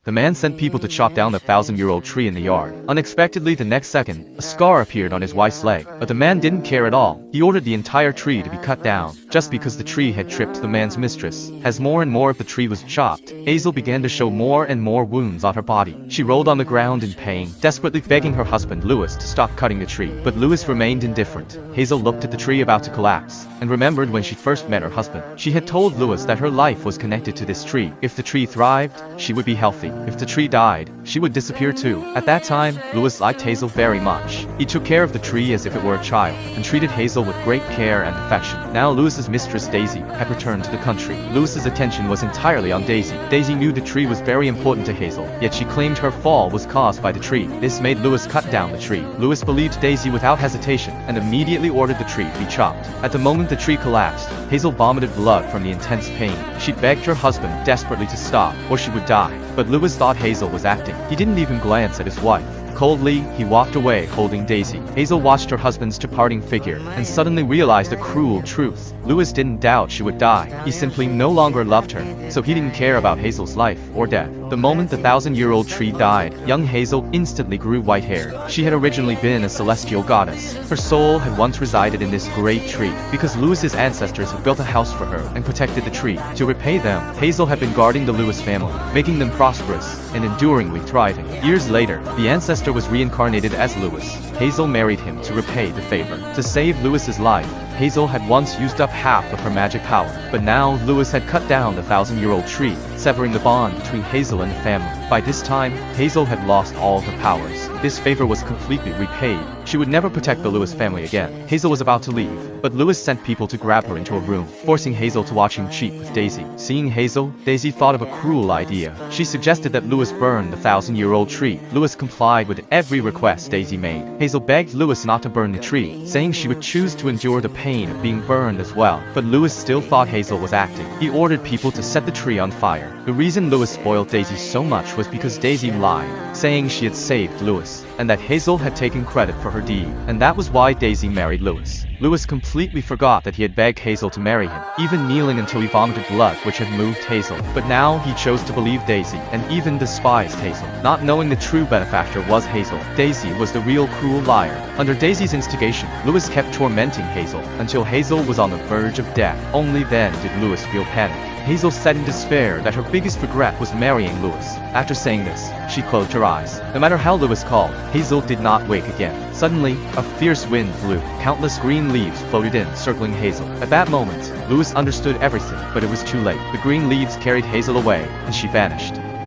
The man sent people to chop down the 1,000-year-old tree in the yard. Unexpectedly, the next second, a scar appeared on his wife's leg. But the man didn't care at all. He ordered the entire tree to be cut down, just because the tree had tripped the man's mistress. As more and more of the tree was chopped, Hazel began to show more and more wounds on her body. She rolled on the ground in pain, desperately begging her husband Louis to stop cutting the tree. But Louis remained indifferent. Hazel looked at the tree about to collapse, and remembered when she first met her husband. She had told Louis that her life was connected to this tree. If the tree thrived, she would be healthy. If the tree died, she would disappear too. At that time, Louis liked Hazel very much. He took care of the tree as if it were a child, and treated Hazel with great care and affection. Now Louis's mistress Daisy had returned to the country. Louis's attention was entirely on Daisy. Daisy knew the tree was very important to Hazel, yet she claimed her fall was caused by the tree. This made Louis cut down the tree. Louis believed Daisy without hesitation, and immediately ordered the tree to be chopped. At the moment the tree collapsed, Hazel vomited blood from the intense pain. She begged her husband desperately to stop, or she would die. But Louis thought Hazel was acting. He didn't even glance at his wife. Coldly, he walked away holding Daisy. Hazel watched her husband's departing figure, and suddenly realized a cruel truth. Louis didn't doubt she would die. He simply no longer loved her, so he didn't care about Hazel's life or death. The moment the 1,000-year-old tree died, young Hazel instantly grew white-haired. She had originally been a celestial goddess. Her soul had once resided in this great tree, because Louis's ancestors had built a house for her and protected the tree. To repay them, Hazel had been guarding the Louis family, making them prosperous and enduringly thriving. Years later, the ancestor was reincarnated as Louis. Hazel married him to repay the favor. To save Louis's life, Hazel had once used up half of her magic power, but now Louis had cut down the 1,000-year-old tree, severing the bond between Hazel and the family. By this time, Hazel had lost all her powers. This favor was completely repaid. She would never protect the Louis family again. Hazel was about to leave, but Louis sent people to grab her into a room, forcing Hazel to watch him cheat with Daisy. Seeing Hazel, Daisy thought of a cruel idea. She suggested that Louis burn the 1,000-year-old tree. Louis complied with every request Daisy made. Hazel begged Louis not to burn the tree, saying she would choose to endure the pain of being burned as well. But Louis still thought Hazel was acting. He ordered people to set the tree on fire. The reason Louis spoiled Daisy so much was because Daisy lied, saying she had saved Louis, and that Hazel had taken credit for her deed. And that was why Daisy married Louis. Louis completely forgot that he had begged Hazel to marry him, even kneeling until he vomited blood which had moved Hazel. But now he chose to believe Daisy, and even despised Hazel. Not knowing the true benefactor was Hazel, Daisy was the real cruel liar. Under Daisy's instigation, Louis kept tormenting Hazel, until Hazel was on the verge of death. Only then did Louis feel panic. Hazel said in despair that her biggest regret was marrying Louis. After saying this, she closed her eyes. No matter how Louis called, Hazel did not wake again. Suddenly, a fierce wind blew. Countless green leaves floated in, circling Hazel. At that moment, Louis understood everything, but it was too late. The green leaves carried Hazel away, and she vanished.